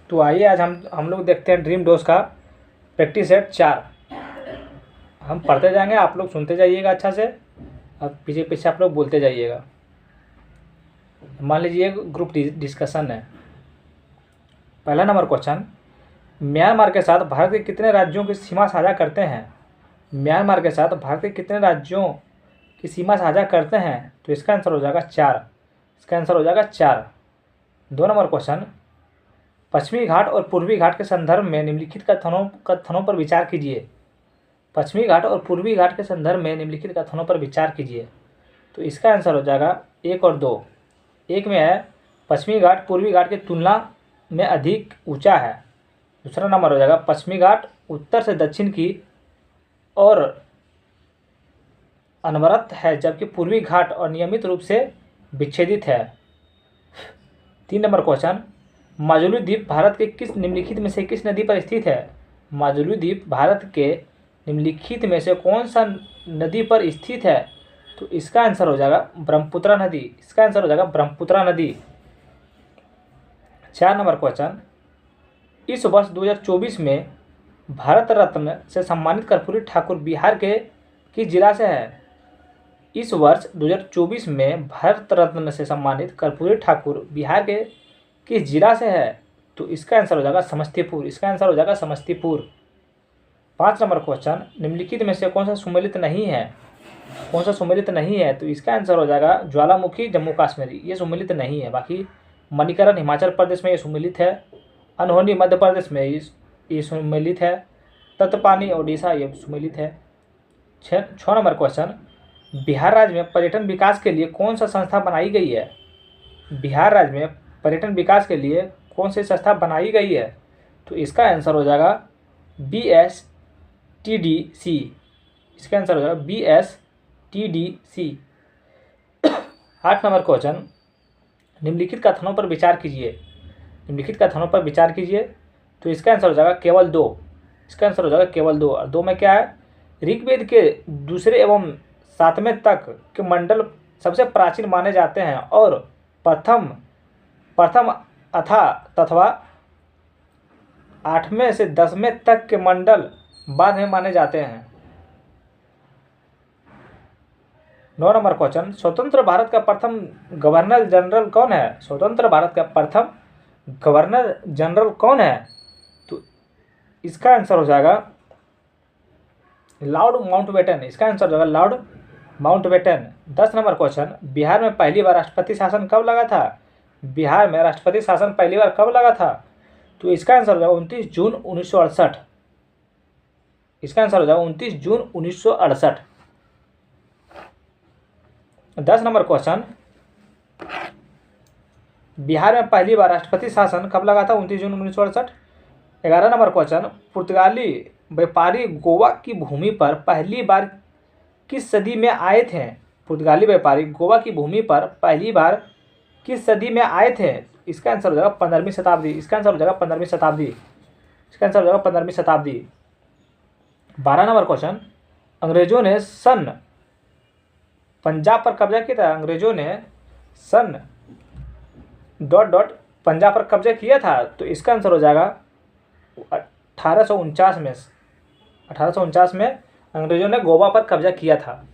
तो आइए आज हम लोग देखते हैं ड्रीम डोज का प्रैक्टिस सेट 4। हम पढ़ते जाएंगे, आप लोग सुनते जाइएगा अच्छा से, अब पीछे पीछे आप लोग बोलते जाइएगा। मान लीजिए ग्रुप डिस्कशन है। पहला नंबर क्वेश्चन, म्यांमार के साथ भारत के कितने राज्यों की सीमा साझा करते हैं? म्यांमार के साथ भारत के कितने राज्यों की सीमा साझा करते हैं? तो इसका आंसर हो जाएगा 4। इसका आंसर हो जाएगा 4। 2 नंबर क्वेश्चन, पश्चिमी घाट और पूर्वी घाट के संदर्भ में निम्नलिखित कथनों पर विचार कीजिए। पश्चिमी घाट और पूर्वी घाट के संदर्भ में निम्नलिखित कथनों पर विचार कीजिए। तो इसका आंसर हो जाएगा 1 और 2। 1 में है पश्चिमी घाट पूर्वी घाट की तुलना में अधिक ऊंचा है। दूसरा नंबर हो जाएगा पश्चिमी घाट उत्तर से दक्षिण की और अनवरत है, जबकि पूर्वी घाट अनियमित रूप से विच्छेदित है। 3 नंबर क्वेश्चन, माजुली द्वीप भारत के किस निम्नलिखित में से किस नदी पर स्थित है? माजुली द्वीप भारत के निम्नलिखित में से कौन सा नदी पर स्थित है? तो इसका आंसर हो जाएगा ब्रह्मपुत्र नदी। इसका आंसर हो जाएगा ब्रह्मपुत्र नदी। 4 नंबर क्वेश्चन, इस वर्ष 2024 में भारत रत्न से सम्मानित कर्पूरी ठाकुर बिहार के किस जिला से है? इस वर्ष 2024 में भारत रत्न से सम्मानित कर्पूरी ठाकुर बिहार के किस जिला से है? तो इसका आंसर हो जाएगा समस्तीपुर। इसका आंसर हो जाएगा समस्तीपुर। 5 नंबर क्वेश्चन, निम्नलिखित में से कौन सा सुमेलित नहीं है? कौन सा सुमेलित नहीं है? तो इसका आंसर हो जाएगा ज्वालामुखी जम्मू कश्मीर, ये सुमेलित नहीं है। बाकी मणिकरण हिमाचल प्रदेश में ये सुमेलित है, अनहोनी मध्य प्रदेश में ये सुमेलित है, तत्पानी ओडिशा ये सुमेलित है। 6 नंबर क्वेश्चन, बिहार राज्य में पर्यटन विकास के लिए कौन सा संस्था बनाई गई है? बिहार राज्य में पर्यटन विकास के लिए कौन सी संस्था बनाई गई है? तो इसका आंसर हो जाएगा BSTDC। इसका आंसर हो जाएगा BSTDC। 8 नंबर क्वेश्चन, निम्नलिखित कथनों पर विचार कीजिए। निम्नलिखित कथनों पर विचार कीजिए। तो इसका आंसर हो जाएगा केवल 2। इसका आंसर हो जाएगा केवल 2। और 2 में क्या है? ऋग्वेद के दूसरे एवं 7वें तक के मंडल सबसे प्राचीन माने जाते हैं और प्रथम अथवा 8वें से 10वें तक के मंडल बाद में माने जाते हैं। 9 नंबर क्वेश्चन, स्वतंत्र भारत का प्रथम गवर्नर जनरल कौन है? स्वतंत्र भारत का प्रथम गवर्नर जनरल कौन है? तो इसका आंसर हो जाएगा लॉर्ड माउंटबेटन। इसका आंसर हो जाएगा Lord Mountbatten. 10 number question, Bihar में पहली बार राष्ट्रपति शासन कब लगा था? बिहार में राष्ट्रपति शासन पहली बार कब लगा था? तो इसका आंसर हो जाएगा 29 जून 1968। इसका आंसर हो जाएगा 29 जून 1968। 10 नंबर क्वेश्चन, बिहार में पहली बार राष्ट्रपति शासन कब लगा था? 29 जून 1968। 11 नंबर क्वेश्चन, पुर्तगाली व्यापारी गोवा की भूमि पर पहली बार किस सदी में आए थे? पुर्तगाली व्यापारी गोवा की भूमि पर पहली बार किस सदी में आए थे? इसका आंसर हो जाएगा 15वीं शताब्दी। इसका आंसर हो जाएगा 15वीं शताब्दी। इसका आंसर हो जाएगा 15वीं शताब्दी। 12 नंबर क्वेश्चन, अंग्रेजों ने सन पंजाब पर कब्जा किया था। अंग्रेजों ने सन ... पंजाब पर कब्जा किया था। तो इसका आंसर हो जाएगा 1849 में। 1849 में अंग्रेजों ने गोवा पर कब्जा किया था।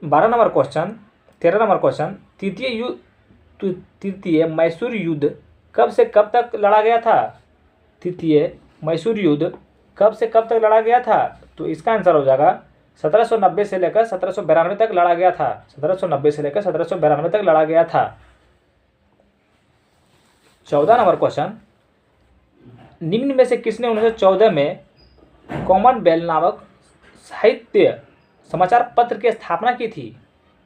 12 नंबर क्वेश्चन, 13 नंबर क्वेश्चन, तृतीय मैसूर युद्ध कब से कब तक लड़ा गया था? तृतीय मैसूर युद्ध कब से कब तक लड़ा गया था? तो इसका आंसर हो जाएगा 1790 से लेकर 1792 तक लड़ा गया था। 1790 से लेकर 1792 तक लड़ा गया था। 14 नंबर क्वेश्चन, निम्न में से किसने 1914 में कॉमनवेल्थ नामक साहित्य समाचार पत्र की स्थापना की थी?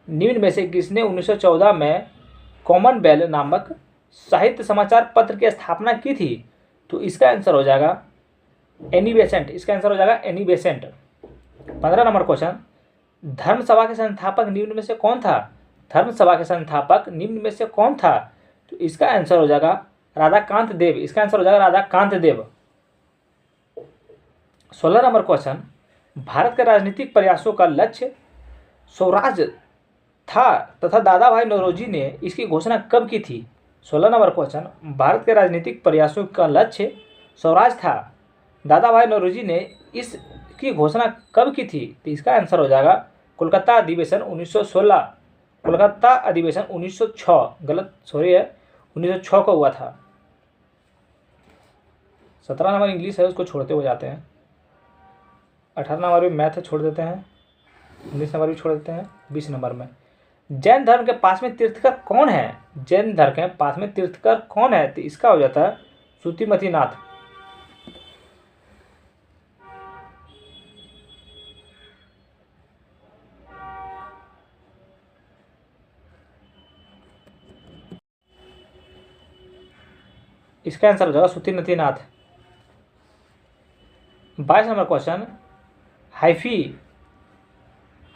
निम्न में से किसने 1914 में कॉमनवेल्थ नामक साहित्य समाचार पत्र की स्थापना की थी? तो इसका आंसर हो जाएगा एनी बेसेंट। इसका आंसर हो जाएगा एनी बेसेंट। 15 नंबर क्वेश्चन, धर्मसभा के संस्थापक निम्न में से कौन था? धर्मसभा के संस्थापक निम्न में से कौन था? तो इसका आंसर हो जाएगा राधाकांत देव। इसका आंसर हो जाएगा राधाकांत देव। 16 नंबर क्वेश्चन, भारत के राजनीतिक प्रयासों का लक्ष्य स्वराज था तथा दादा भाई नौरोजी ने इसकी घोषणा कब की थी? 16 नंबर क्वेश्चन, भारत के राजनीतिक प्रयासों का लक्ष्य स्वराज था। दादा भाई नौरोजी ने इसकी घोषणा कब की थी? तो इसका आंसर हो जाएगा कोलकाता अधिवेशन 1916। कोलकाता अधिवेशन 1906, गलत सॉरी है, 1906 को हुआ था। 17 नंबर इंग्लिश है, उसको छोड़ते हुए जाते हैं। 18 नंबर भी मैथ छोड़ देते हैं, 19 नंबर भी छोड़ देते हैं। 20 नंबर में जैन धर्म के पास में तीर्थकर कौन है? जैन धर्म के पास में तीर्थकर कौन है? तो इसका हो जाता है सुतिमती नाथ। इसका आंसर हो जाएगा सुतिमती नाथ। 22 नंबर क्वेश्चन,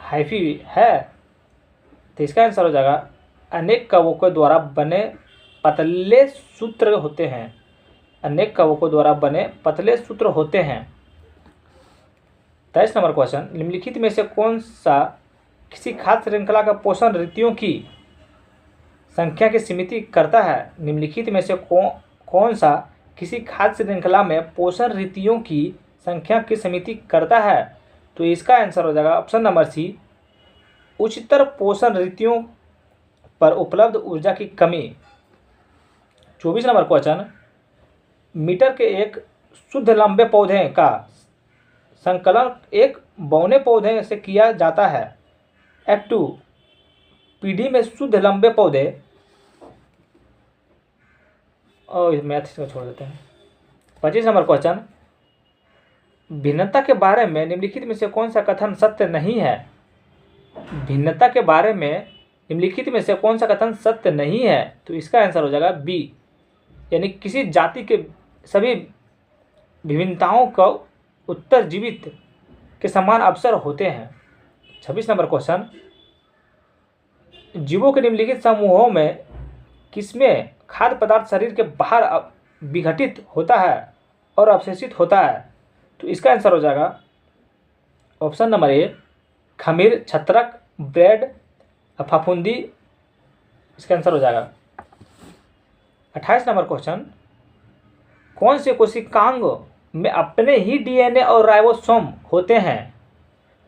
हाइफी है, तो इसका आंसर हो जाएगा अनेक कवों के द्वारा बने पतले सूत्र होते हैं। अनेक कवों के द्वारा बने पतले सूत्र होते हैं। 23 नंबर क्वेश्चन, निम्नलिखित में से कौन सा किसी खाद्य श्रृंखला का पोषण रीतियों की संख्या की सीमित करता है? निम्नलिखित में से कौन सा किसी खाद्य श्रृंखला में पोषण रीतियों की संख्या की सीमित करता है? तो इसका आंसर हो जाएगा ऑप्शन नंबर सी, उच्चतर पोषण रीतियों पर उपलब्ध ऊर्जा की कमी। 24 नंबर क्वेश्चन, मीटर के एक शुद्ध लंबे पौधे का संकलन एक बौने पौधे से किया जाता है। F2 पीढ़ी में शुद्ध लंबे पौधे, और मैथ को छोड़ देते हैं। 25 नंबर क्वेश्चन, भिन्नता के बारे में निम्नलिखित में से कौन सा कथन सत्य नहीं है? भिन्नता के बारे में निम्नलिखित में से कौन सा कथन सत्य नहीं है? तो इसका आंसर हो जाएगा बी, यानी किसी जाति के सभी विभिन्नताओं का उत्तरजीवित के समान अवसर होते हैं। 26 नंबर क्वेश्चन, जीवों के निम्नलिखित समूहों में किसमें खाद्य पदार्थ शरीर के बाहर विघटित होता है और अवशेषित होता है? तो इसका आंसर हो जाएगा ऑप्शन नंबर ए, खमीर, छत्रक, ब्रेड, फफूंदी। इसका आंसर हो जाएगा। 28 नंबर क्वेश्चन, कौन से कोशिकांग में अपने ही डीएनए और राइबोसोम होते हैं?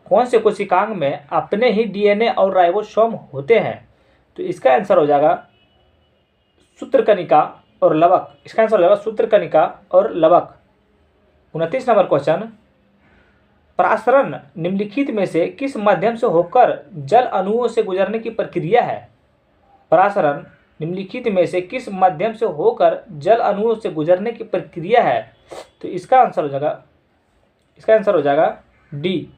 कौन से कोशिकांग में अपने ही डीएनए और राइबोसोम होते हैं? तो इसका आंसर हो जाएगा सूत्रकनिका और लवक। इसका आंसर हो जाएगा सूत्रकनिका और लवक। 29 नंबर क्वेश्चन, परासरण निम्नलिखित में से किस माध्यम से होकर जल अणुओं से गुजरने की प्रक्रिया है? परासरण निम्नलिखित में से किस माध्यम से होकर जल अणुओं से गुजरने की प्रक्रिया है? तो इसका आंसर हो जाएगा डी।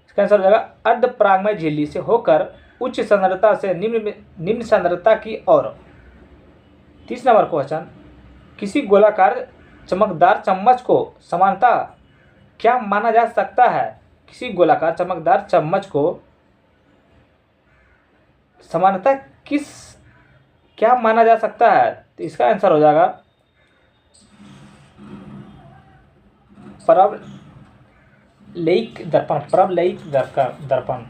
इसका आंसर हो जाएगा अर्धपरागमय झिल्ली से होकर उच्च सांद्रता से निम्न सांद्रता की ओर। 30 नंबर क्वेश्चन, किसी गोलाकार चमकदार चम्मच को समानता क्या माना जा सकता है? किसी गोलाकार चमकदार चम्मच को समानता क्या माना जा सकता है? तो इसका आंसर हो जाएगा परवलयिक दर्पण।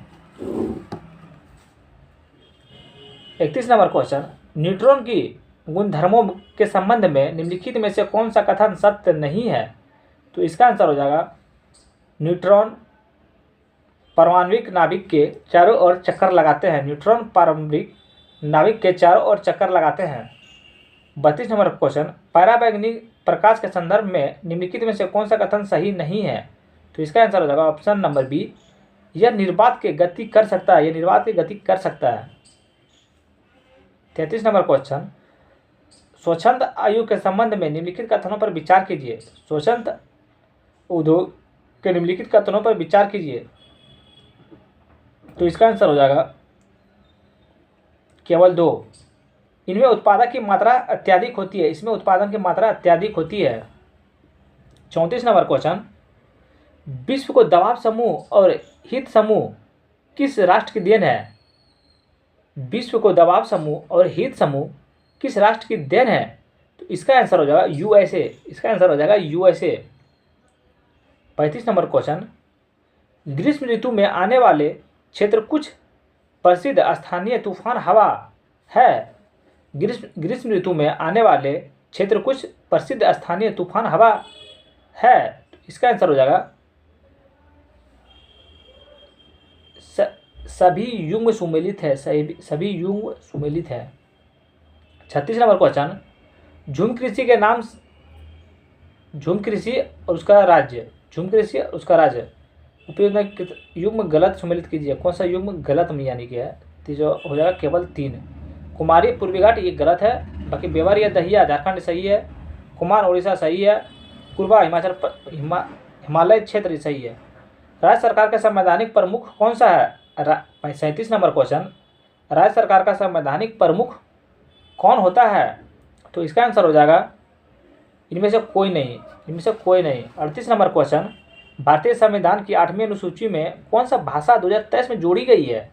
31 नंबर क्वेश्चन, न्यूट्रॉन की गुणधर्मों के संबंध में निम्नलिखित में से कौन सा कथन सत्य नहीं है? तो इसका आंसर हो जाएगा न्यूट्रॉन पारमाणविक नाभिक के चारों ओर चक्कर लगाते हैं। न्यूट्रॉन पारमाणविक नाभिक के चारों ओर चक्कर लगाते हैं। 32 नंबर क्वेश्चन, पराबैंगनी प्रकाश के संदर्भ में निम्नलिखित में से कौन सा कथन सही नहीं है? तो इसका आंसर हो जाएगा ऑप्शन नंबर बी, यह निर्वात की गति कर सकता है। 33 नंबर क्वेश्चन, स्वच्छंद आयु के संबंध में निम्नलिखित कथनों पर विचार कीजिए। स्वच्छंद उद्योग के निम्नलिखित कथनों पर विचार कीजिए। तो इसका आंसर हो जाएगा केवल 2। इनमें उत्पादन की मात्रा अत्यधिक होती है। 34 नंबर क्वेश्चन, विश्व को दबाव समूह और हित समूह किस राष्ट्र की देन है? विश्व को दबाव समूह और हित समूह किस राष्ट्र की देन है? तो इसका आंसर हो जाएगा यूएसए। 35 नंबर क्वेश्चन, ग्रीष्म ऋतु में आने वाले क्षेत्र कुछ प्रसिद्ध स्थानीय तूफान हवा है ग्रीष्म ऋतु में आने वाले क्षेत्र कुछ प्रसिद्ध स्थानीय तूफान हवा है। इसका आंसर हो जाएगा सभी युग्म सुमेलित है, सभी युग्म सुमेलित है। 36 नंबर क्वेश्चन, झूम कृषि के नाम, झूम कृषि और उसका राज्य, झूम कृषि और उसका राज्य उपयोग में युग्म गलत सुमेलित कीजिए। कौन सा युग्म गलत में यानी कि है, तो जो हो जाएगा केवल 3। कुमारी पूर्वी घाट ये गलत है, बाकी बेवर या दहिया झारखंड सही है, कुमार उड़ीसा सही है, कुरबा हिमालय क्षेत्र सही है। राज्य सरकार का संवैधानिक प्रमुख कौन सा है? 37 नंबर क्वेश्चन, राज्य सरकार का संवैधानिक प्रमुख कौन होता है? तो इसका आंसर हो जाएगा इनमें से कोई नहीं, इनमें से कोई नहीं। 38 नंबर क्वेश्चन, भारतीय संविधान की 8वीं अनुसूची में कौन सा भाषा 2023 में जोड़ी गई है?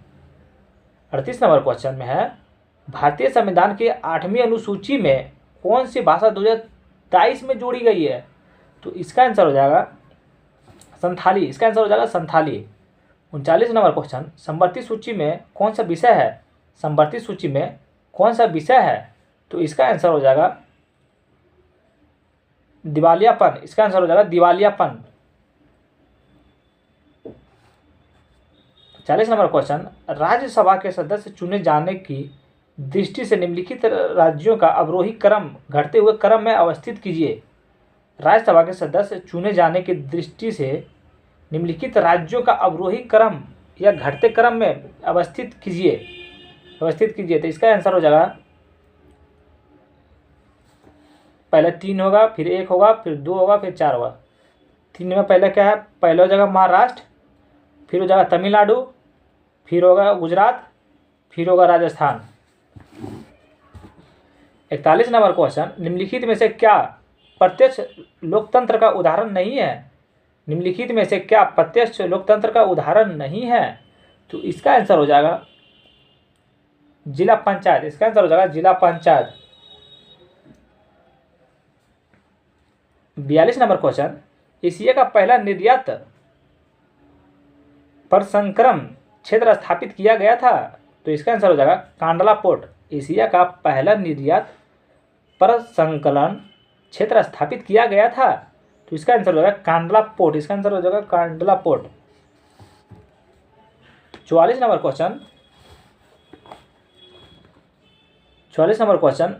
38 नंबर क्वेश्चन में है, भारतीय संविधान की 8वीं अनुसूची में कौन सी भाषा 2023 में जोड़ी गई है? तो इसका आंसर हो जाएगा संथाली, इसका आंसर हो जाएगा संथाली। 39 नंबर क्वेश्चन, समवर्ती सूची में कौन सा विषय है? समवर्ती सूची में कौन सा विषय है? तो इसका आंसर हो जाएगा दिवालियापन, इसका आंसर हो जाएगा दिवालियापन। 40 नंबर क्वेश्चन, राज्यसभा के सदस्य चुने जाने की दृष्टि से निम्नलिखित राज्यों का अवरोही क्रम घटते हुए क्रम में अवस्थित कीजिए। राज्यसभा के सदस्य चुने जाने की दृष्टि से निम्नलिखित राज्यों का अवरोही क्रम या घटते क्रम में अवस्थित कीजिए, अवस्थित कीजिए। तो इसका आंसर हो जाएगा पहले 3 होगा, फिर 1 होगा, फिर 2 होगा, फिर 4 होगा। 3 में पहले क्या है? पहले हो जाएगा महाराष्ट्र, फिर हो जाएगा तमिलनाडु, फिर होगा गुजरात, फिर होगा राजस्थान। 41 नंबर क्वेश्चन, निम्नलिखित में से क्या प्रत्यक्ष लोकतंत्र का उदाहरण नहीं है? निम्नलिखित में से क्या प्रत्यक्ष लोकतंत्र का उदाहरण नहीं है? तो इसका आंसर हो जाएगा जिला पंचायत, इसका आंसर हो जाएगा जिला पंचायत। 42 नंबर क्वेश्चन, एशिया का पहला निर्यात प्रसंस्करण क्षेत्र स्थापित किया गया था? तो इसका आंसर हो जाएगा कांडला पोर्ट। एशिया का पहला निर्यात प्रसंस्करण क्षेत्र स्थापित किया गया था, तो इसका आंसर हो जाएगा कांडला पोर्ट, इसका आंसर हो जाएगा Kandla port. 44 number question, 44 number question,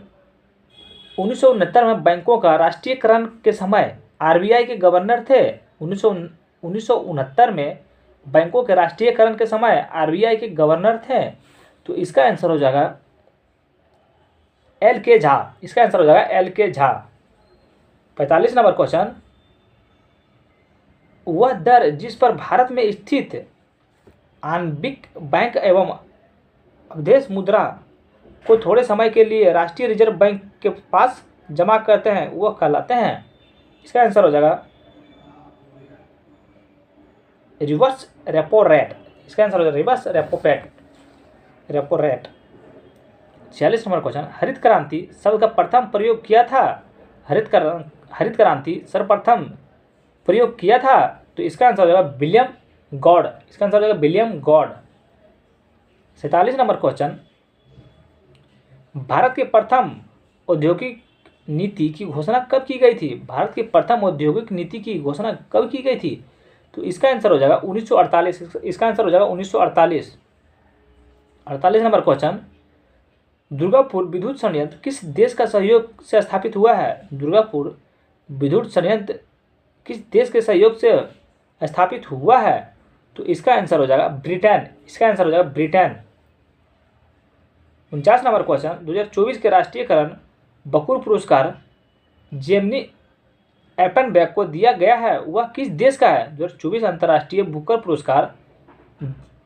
1969 में बैंकों का राष्ट्रीयकरण के समय आरबीआई के गवर्नर थे। 1969 में बैंकों के राष्ट्रीयकरण के समय आरबीआई के गवर्नर थे, तो इसका आंसर हो जाएगा LK झा, इसका आंसर हो जाएगा LK झा। 45 नंबर क्वेश्चन, वह दर जिस पर भारत में स्थित आणविक बैंक एवं अवधेश मुद्रा को थोड़े समय के लिए राष्ट्रीय रिजर्व बैंक के पास जमा करते हैं वह कहलाते हैं? इसका आंसर हो जाएगा रिवर्स रेपो रेट, इसका आंसर हो जाएगा reverse repo rate. 46 number question, हरित क्रांति शब्द का प्रथम प्रयोग किया था? हरित क्रांति सर्वप्रथम प्रयोग किया था, तो इसका आंसर हो जाएगा विलियम गॉड, इसका आंसर हो जाएगा William God. 47 number question, Bharat के प्रथम औद्योगिक नीति की घोषणा कब की गई थी? भारत की प्रथम औद्योगिक नीति की घोषणा कब की गई थी? तो इसका आंसर हो जाएगा 1948, इसका आंसर हो जाएगा 1948। 48 नंबर क्वेश्चन, दुर्गापुर विद्युत संयंत्र किस देश का सहयोग से स्थापित हुआ है? दुर्गापुर विद्युत संयंत्र किस देश के सहयोग से स्थापित हुआ है? तो इसका आंसर हो जाएगा ब्रिटेन, इसका आंसर हो जाएगा ब्रिटेन। 49 नंबर क्वेश्चन, 2024 के राष्ट्रीयकरण बकूर पुरस्कार जेमनी एपनबैक को दिया गया है वह किस देश का है? 2024 अंतर्राष्ट्रीय बुकर पुरस्कार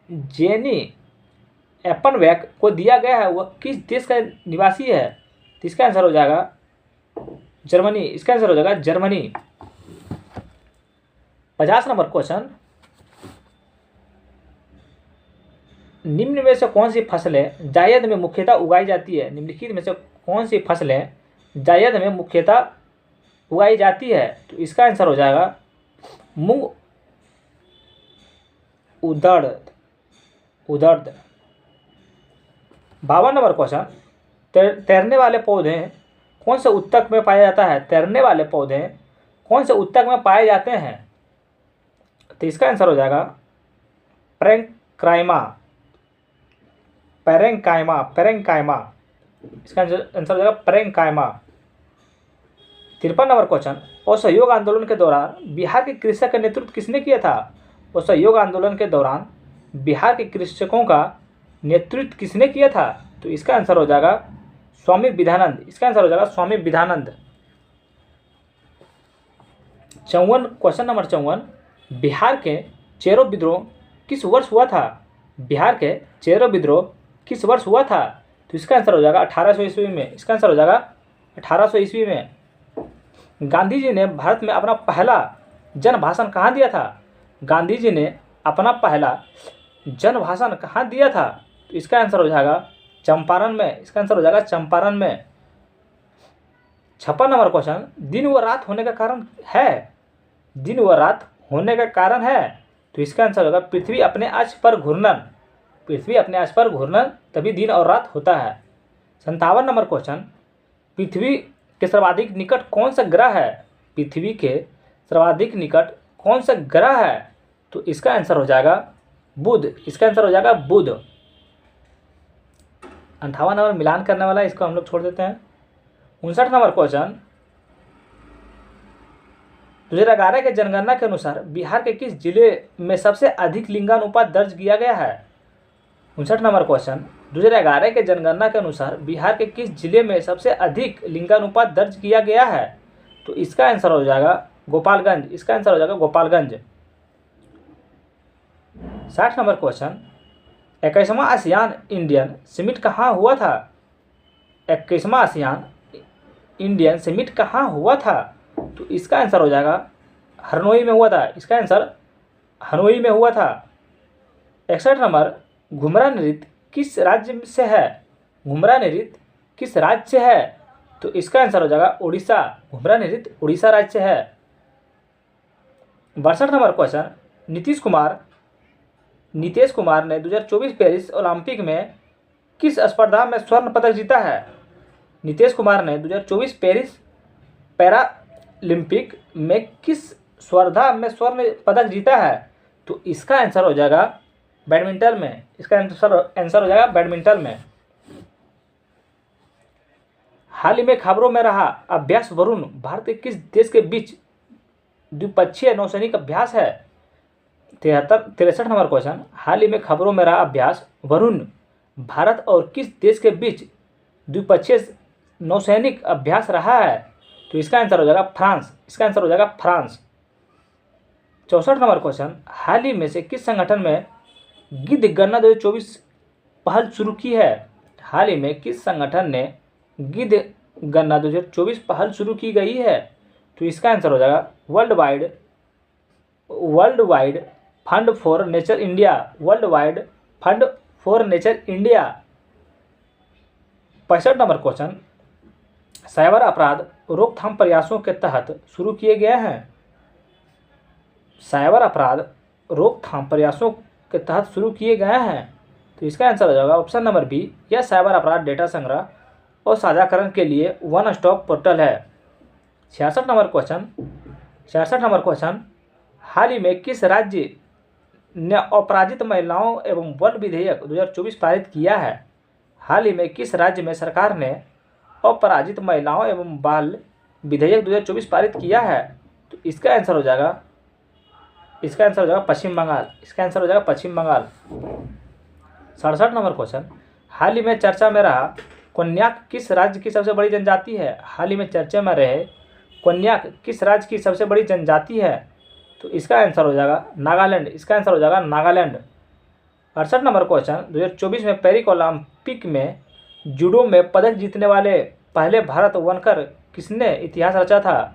जेनी एपनबैक को दिया गया है वह किस देश का निवासी है? तो इसका आंसर हो जाएगा जर्मनी, इसका आंसर हो जाएगा जर्मनी। 50 नंबर क्वेश्चन, निम्न में से कौन सी फसलें जायद में मुख्यतः उगाई जाती है? निम्नलिखित में से कौन सी फसलें जायद में मुख्यतः उगाई जाती है? तो इसका आंसर हो जाएगा मूंग, उड़द। 52 नंबर क्वेश्चन, तैरने वाले पौधे कौन से ऊतक में पाया जाता है? तैरने वाले पौधे कौन से ऊतक में पाए जाते हैं? तो इसका आंसर हो जाएगा पैरेंकाइमा, पैरेंकाइमा, पैरेंकाइमा। इसका आंसर हो जाएगा पैरेंकाइमा। 53 नंबर क्वेश्चन, असहयोग आंदोलन के दौरान बिहार के कृषक का नेतृत्व किसने किया था? असहयोग आंदोलन के दौरान बिहार के कृषकों का नेतृत्व किसने किया था? तो इसका आंसर हो जाएगा स्वामी विधानंद। इसका आंसर हो जाएगा स्वामी विधानंद। 54 क्वेश्चन नंबर 54, बिहार के चेरो विद्रोह किस वर्ष हुआ था? बिहार के चेरो विद्रोह किस वर्ष हुआ था? तो इसका आंसर हो जाएगा 1800 ईस्वी में। इसका आंसर हो जाएगा 1800 ईस्वी में। गांधी जी ने भारत में अपना पहला जन भाषण कहाँ दिया था? गांधी जी ने अपना पहला जन भाषण कहाँ दिया था? तो इसका आंसर हो जाएगा चंपारण में। इसका आंसर हो जाएगा चंपारण में। 56 नंबर क्वेश्चन, दिन व रात होने का कारण है? दिन व रात होने का कारण है? तो इसका आंसर होगा पृथ्वी अपने अक्ष पर घूर्णन। पृथ्वी अपने अक्ष पर घूर्णन, तभी दिन और रात होता है। 57 नंबर क्वेश्चन, पृथ्वी के सर्वाधिक निकट कौन सा ग्रह है? पृथ्वी के सर्वाधिक निकट कौन सा ग्रह है? तो इसका आंसर हो जाएगा बुध। इसका आंसर हो जाएगा बुध। 58 नंबर मिलान करने वाला, इसको हम लोग छोड़ देते हैं। 59 नंबर क्वेश्चन, 2011 के जनगणना के अनुसार बिहार के किस जिले में सबसे अधिक लिंगानुपात दर्ज किया गया है? 59 नंबर क्वेश्चन, 2011 के जनगणना के अनुसार बिहार के किस जिले में सबसे अधिक लिंगानुपात दर्ज किया गया है? तो इसका आंसर हो जाएगा गोपालगंज। इसका आंसर हो जाएगा गोपालगंज। 60 नंबर क्वेश्चन, 21वां आसियान इंडियन समिट कहाँ हुआ था? 21वां आसियान इंडियन समिट कहाँ हुआ था? तो इसका आंसर हो जाएगा हनोई में हुआ था। इसका आंसर हनोई में हुआ था। 61 नंबर, घुमरा नृत्य किस राज्य से है? घुमरा नृत्य किस राज्य से है? तो इसका आंसर हो जाएगा उड़ीसा। घुमरा नृत्य उड़ीसा राज्य से है। 62 नंबर क्वेश्चन, नीतीश कुमार ने 2024 पेरिस ओलंपिक में किस स्पर्धा में स्वर्ण पदक जीता है? नीतीश कुमार ने 2024 पेरिस पैरालंपिक में किस स्पर्धा में स्वर्ण पदक जीता है? तो इसका आंसर हो जाएगा बैडमिंटन में। इसका आंसर हो जाएगा बैडमिंटन में। हाल ही में खबरों में रहा अभ्यास वरुण भारत के किस देश के बीच द्विपक्षीय नौसैनिक अभ्यास है? 63 नंबर क्वेश्चन, हाल ही में खबरों में रहा अभ्यास वरुण भारत और किस देश के बीच द्विपक्षीय नौसैनिक अभ्यास रहा है? तो इसका आंसर हो जाएगा फ्रांस। इसका आंसर हो जाएगा फ्रांस। 64 नंबर क्वेश्चन, हाल ही में से किस संगठन में गिद्ध गणना 2024 पहल शुरू की है? हाल ही में किस संगठन ने गिद्ध गणना 2024 पहल शुरू की गई है? तो इसका आंसर हो जाएगा world wide fund for nature India. World wide fund for nature India. 65 number question, cyber अपराध रोकथाम प्रयासों के तहत शुरू किए गए हैं? साइबर अपराध रोकथाम प्रयासों के तहत शुरू किए गए हैं। तो इसका आंसर हो जाएगा ऑप्शन नंबर बी, यह साइबर अपराध डेटा संग्रह और साझाकरण के लिए वन स्टॉप पोर्टल है। 66 नंबर क्वेश्चन, हाल ही में किस राज्य ने अपराजित महिलाओं एवं बाल विधेयक 2024 पारित किया है? हाल ही में किस राज्य में सरकार ने अपराजित महिलाओं एवं बाल विधेयक 2024 पारित किया है? तो इसका आंसर हो जाएगा पश्चिम बंगाल। इसका आंसर हो जाएगा पश्चिम बंगाल। 67 नंबर क्वेश्चन, हाल ही में चर्चा में रहा कोन्याक किस राज्य की सबसे बड़ी जनजाति है? हाल ही में चर्चा में रहे कोन्याक किस राज्य की सबसे बड़ी जनजाति है? तो इसका आंसर हो जाएगा नागालैंड। इसका आंसर हो जाएगा नागालैंड। 68 नंबर क्वेश्चन, 2024 में पेरिस ओलंपिक में जूडो में पदक जीतने वाले पहले भारत बनकर किसने इतिहास रचा था?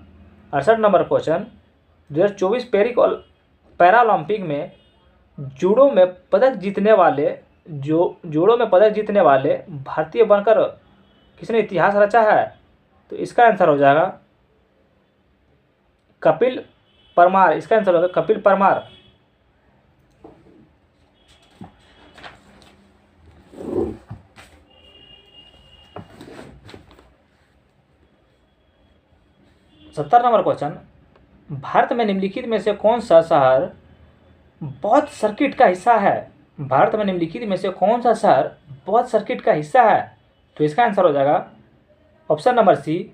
68 नंबर क्वेश्चन, 2024 पेरिस पैरालंपिक में जूडो में पदक जीतने वाले भारतीय बनकर किसने इतिहास रचा है? तो इसका आंसर हो जाएगा कपिल परमार। इसका आंसर होगा कपिल परमार। 70 नंबर क्वेश्चन, भारत में निम्नलिखित में से कौन सा शहर बौद्ध सर्किट का हिस्सा है? भारत में निम्नलिखित में से कौन सा शहर बौद्ध सर्किट का हिस्सा है? तो इसका आंसर हो जाएगा option number C,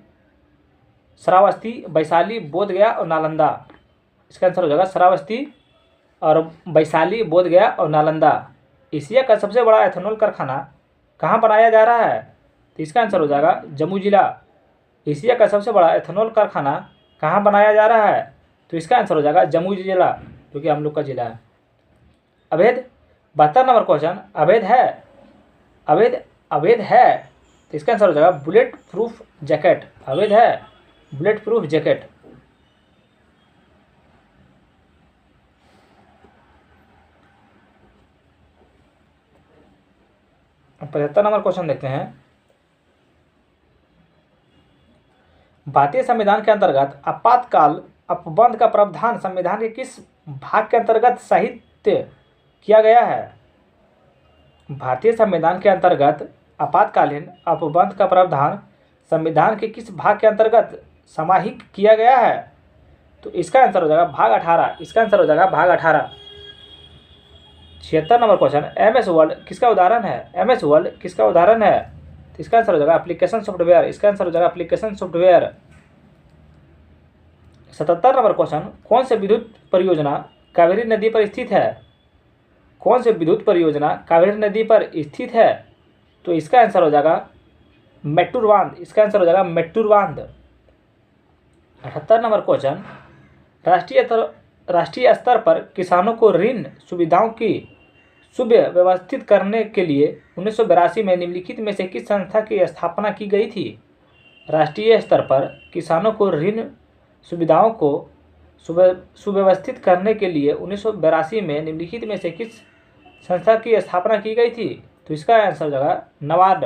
Shravasti, Vaishali, Bodhgaya और नालंदा। इसका आंसर हो जाएगा श्रावस्ती और वैशाली, बोधगया और नालंदा। एशिया का सबसे बड़ा एथेनॉल कारखाना कहाँ बनाया जा रहा है? तो इसका आंसर हो जाएगा जम्मू जिला। एशिया का सबसे बड़ा एथेनॉल कारखाना कहाँ बनाया जा रहा है? तो इसका आंसर हो जाएगा जम्मू जिला, जो कि हम लोग का जिला है। अवैध 72 नंबर क्वेश्चन, अवैध है, अवैध है, तो इसका आंसर हो जाएगा बुलेट प्रूफ जैकेट। अवैध है bullet proof jacket. 75 number question देखते हैं। भारतीय संविधान के अंतर्गत आपातकाल अपबंध का प्रावधान संविधान के किस भाग के अंतर्गत साहित्य किया गया है? भारतीय संविधान के अंतर्गत आपातकालीन अपबंध का प्रावधान संविधान के किस भाग के अंतर्गत समाहित किया गया है? तो इसका आंसर हो जाएगा भाग 18। इसका आंसर हो जाएगा भाग 18। 76 नंबर क्वेश्चन, MS वर्ड किसका उदाहरण है? MS वर्ड किसका उदाहरण है? तो इसका आंसर हो जाएगा एप्लीकेशन सॉफ्टवेयर। इसका आंसर हो जाएगा एप्लीकेशन सॉफ्टवेयर। 77 नंबर क्वेश्चन, कौन से विद्युत परियोजना कावेरी नदी पर स्थित है? कौन से विद्युत परियोजना कावेरी नदी पर स्थित है? तो इसका आंसर हो जाएगा मेट्टूर बांध। इसका आंसर हो जाएगा मेट्टूर बांध। 78 नंबर क्वेश्चन, राष्ट्रीय स्तर पर किसानों को ऋण सुविधाओं की सुव्यवस्थित करने के लिए 1982 में निम्नलिखित में से किस संस्था की स्थापना की गई थी? राष्ट्रीय स्तर पर किसानों को ऋण सुविधाओं को सुव्यवस्थित करने के लिए 1982 में निम्नलिखित में से किस संस्था की स्थापना की गई थी? तो इसका आंसर हो जाएगा NABARD,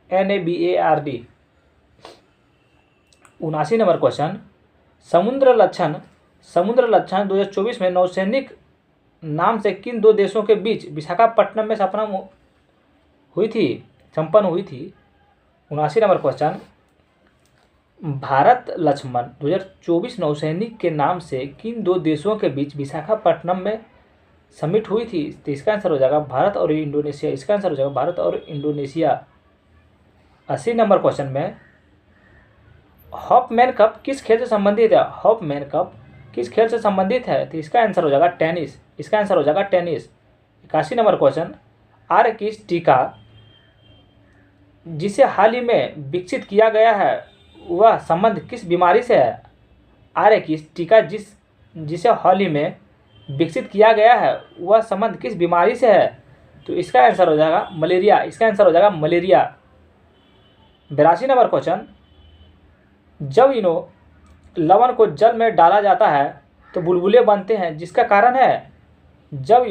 NABARD। 79 नंबर क्वेश्चन, समुद्र लक्षण 2024 में नौसैनिक नाम से किन दो देशों के बीच विशाखापट्टनम में संपन्न हुई थी? 79 नंबर क्वेश्चन, भारत लक्ष्मण 2024 नौसैनिक के नाम से किन दो देशों के बीच विशाखापट्टनम में समिट हुई थी? तो इसका आंसर हो जाएगा भारत और इंडोनेशिया। इसका आंसर हो जाएगा भारत और इंडोनेशिया। 80 नंबर क्वेश्चन में, हॉपमैन कप किस खेल से संबंधित है? हॉपमैन कप किस खेल से संबंधित है? तो इसका आंसर हो जाएगा टेनिस। इसका आंसर हो जाएगा टेनिस। 81 नंबर क्वेश्चन, आर्य किस टीका जिसे हाल ही में विकसित किया गया है वह संबंध किस बीमारी से है? आर्य किस टीका जिसे हाल ही में विकसित किया गया है वह संबंध किस बीमारी से है? तो इसका आंसर हो जाएगा मलेरिया। इसका आंसर हो जाएगा मलेरिया। 82 नंबर क्वेश्चन, जब लवण को जल में डाला जाता है तो बुलबुले बनते हैं, जिसका कारण है? जब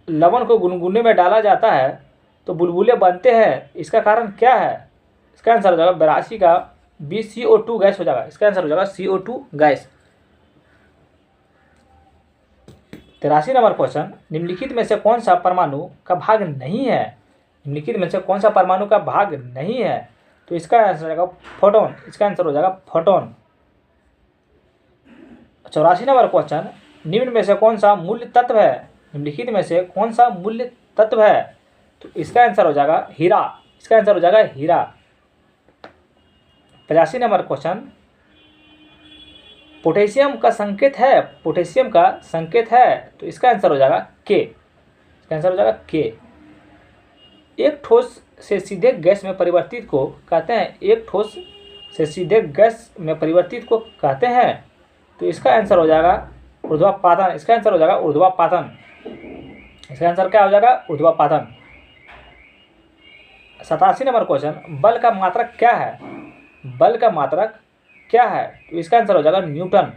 लवण को गुनगुने में डाला जाता है तो बुलबुले बनते हैं, इसका कारण क्या है? इसका आंसर हो जाएगा 82 का बी CO2 गैस हो जाएगा। इसका आंसर हो जाएगा CO2 गैस। 83 नंबर क्वेश्चन, निम्नलिखित में से कौन सा परमाणु का भाग नहीं है? निम्नलिखित में से कौन सा परमाणु का भाग नहीं है? तो इसका आंसर हो जाएगा फोटोन। इसका आंसर हो जाएगा फोटोन। 84 नंबर क्वेश्चन, निम्न में से कौन सा मूल्य तत्व है? निम्नलिखित में से कौन सा मूल्य तत्व है? तो इसका आंसर हो जाएगा हीरा। इसका आंसर हो जाएगा हीरा। 85 नंबर क्वेश्चन, पोटेशियम का संकेत है? पोटेशियम का संकेत है, तो इसका आंसर हो जाएगा के। इसका आंसर हो जाएगा के। एक ठोस से सीधे गैस में परिवर्तित को कहते हैं? एक ठोस से सीधे गैस में परिवर्तित को कहते हैं? तो इसका आंसर हो जाएगा ऊर्ध्वापातन। इसका आंसर हो जाएगा ऊर्ध्वापातन। इसका आंसर क्या हो जाएगा? ऊर्ध्वापातन। 87 नंबर क्वेश्चन, बल का मात्रक क्या है? बल का मात्रक क्या है? तो इसका आंसर हो जाएगा न्यूटन।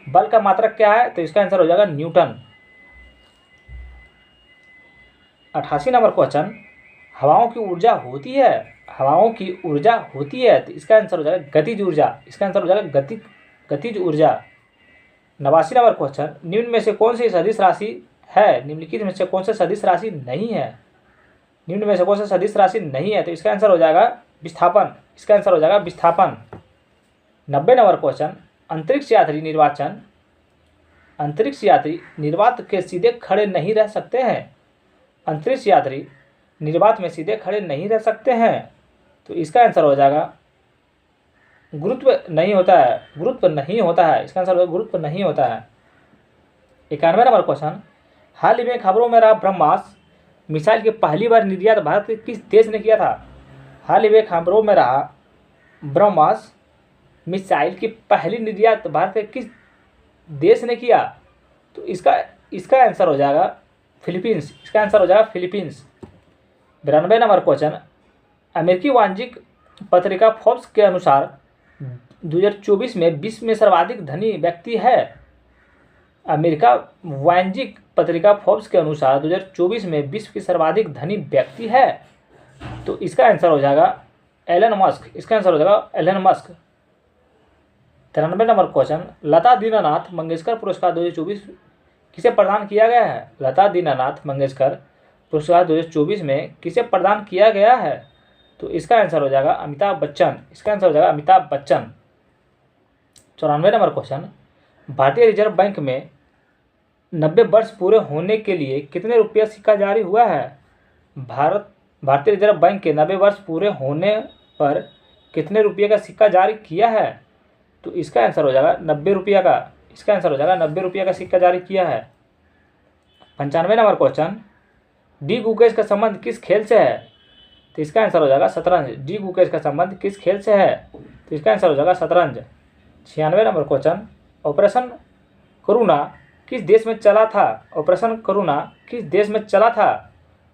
बल का मात्रक क्या है? तो इसका आंसर हो जाएगा न्यूटन। 88 नंबर क्वेश्चन, हवाओं की ऊर्जा होती है? हवाओं की ऊर्जा होती है, तो इसका आंसर हो जाएगा गतिज ऊर्जा। इसका आंसर हो जाएगा गतिज ऊर्जा। 89 नंबर क्वेश्चन, निम्न में से कौन सी सदिश राशि है? निम्नलिखित में से कौन सा सदिश राशि नहीं है? निम्न में से कौन सा सदिश राशि नहीं है? तो इसका आंसर हो जाएगा विस्थापन। इसका आंसर हो जाएगा विस्थापन। 90 नंबर क्वेश्चन, अंतरिक्ष यात्री निर्वात के सीधे खड़े नहीं रह सकते हैं। अंतरिक्ष यात्री निर्वात में सीधे खड़े नहीं रह सकते हैं, तो इसका आंसर हो जाएगा गुरुत्व नहीं होता है। इसका आंसर गुरुत्व नहीं होता है। 91 नंबर क्वेश्चन, हाल ही में खबरों में रहा ब्रह्मास्त्र मिसाइल की पहली बार निर्यात भारत के किस देश ने किया था। हाल ही में खबरों में रहा ब्रह्मास्त्र मिसाइल की पहली निर्यात भारत के किस देश ने किया, तो इसका आंसर हो जाएगा फिलीपींस। इसका आंसर हो जाएगा फिलीपींस। 92 नंबर क्वेश्चन, अमेरिकी वाणिज्यिक पत्रिका फोर्ब्स के अनुसार 2024 में विश्व में सर्वाधिक धनी व्यक्ति है। अमेरिका वाणिज्यिक पत्रिका फोर्ब्स के अनुसार 2024 में विश्व की सर्वाधिक धनी व्यक्ति है, तो इसका आंसर हो जाएगा एलन मस्क। इसका आंसर हो जाएगा एलन मस्क। 93 नंबर क्वेश्चन, लता दीनानाथ मंगेशकर पुरस्कार 2024 किसे प्रदान किया गया है। लता दीनानाथ मंगेशकर पुरस्कार 2024 में किसे प्रदान किया गया है, तो इसका आंसर हो जाएगा अमिताभ बच्चन। इसका आंसर हो जाएगा अमिताभ बच्चन। 94 नंबर क्वेश्चन, भारतीय रिजर्व बैंक में 90 वर्ष पूरे होने के लिए कितने रुपये सिक्का जारी हुआ है। भारतीय रिजर्व बैंक के 90 वर्ष पूरे होने पर कितने रुपये का सिक्का जारी किया है, तो इसका आंसर हो जाएगा 90 रुपये का। इसका आंसर हो जाएगा 90 रुपये का सिक्का जारी किया है। 95 नंबर क्वेश्चन, डी गुकेश का संबंध किस खेल से है, तो इसका आंसर हो जाएगा शतरंज। डी गुकेश का संबंध किस खेल से है, तो इसका आंसर हो जाएगा शतरंज। 96 नंबर क्वेश्चन, ऑपरेशन करुणा किस देश में चला था। ऑपरेशन करुणा किस देश में चला था,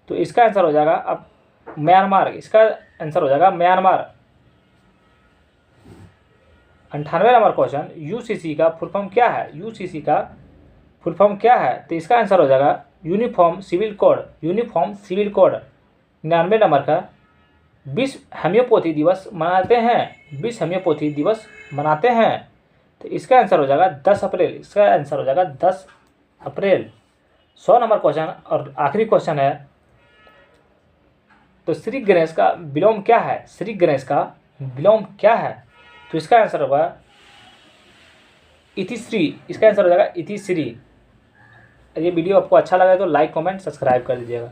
तो इसका आंसर हो जाएगा अब म्यांमार। इसका आंसर हो जाएगा म्यांमार। 98 नंबर क्वेश्चन, यूसीसी का फुल फॉर्म क्या है। यूसीसी का फुल फॉर्म क्या है, तो इसका आंसर हो जाएगा uniform civil code. Uniform civil code. 99 number का, विश्व होम्योपैथी दिवस मनाते हैं। विश्व होम्योपैथी दिवस मनाते हैं, तो इसका आंसर हो जाएगा 10 अप्रैल। इसका आंसर हो जाएगा 10 अप्रैल। 100 नंबर क्वेश्चन और आखिरी क्वेश्चन है, तो श्री गणेश का विलोम क्या है। श्री गणेश का विलोम क्या है, तो इसका आंसर होगा इतिश्री। इसका आंसर हो जाएगा इतिश्री। ये वीडियो आपको अच्छा लगा तो लाइक कमेंट सब्सक्राइब कर दीजिएगा।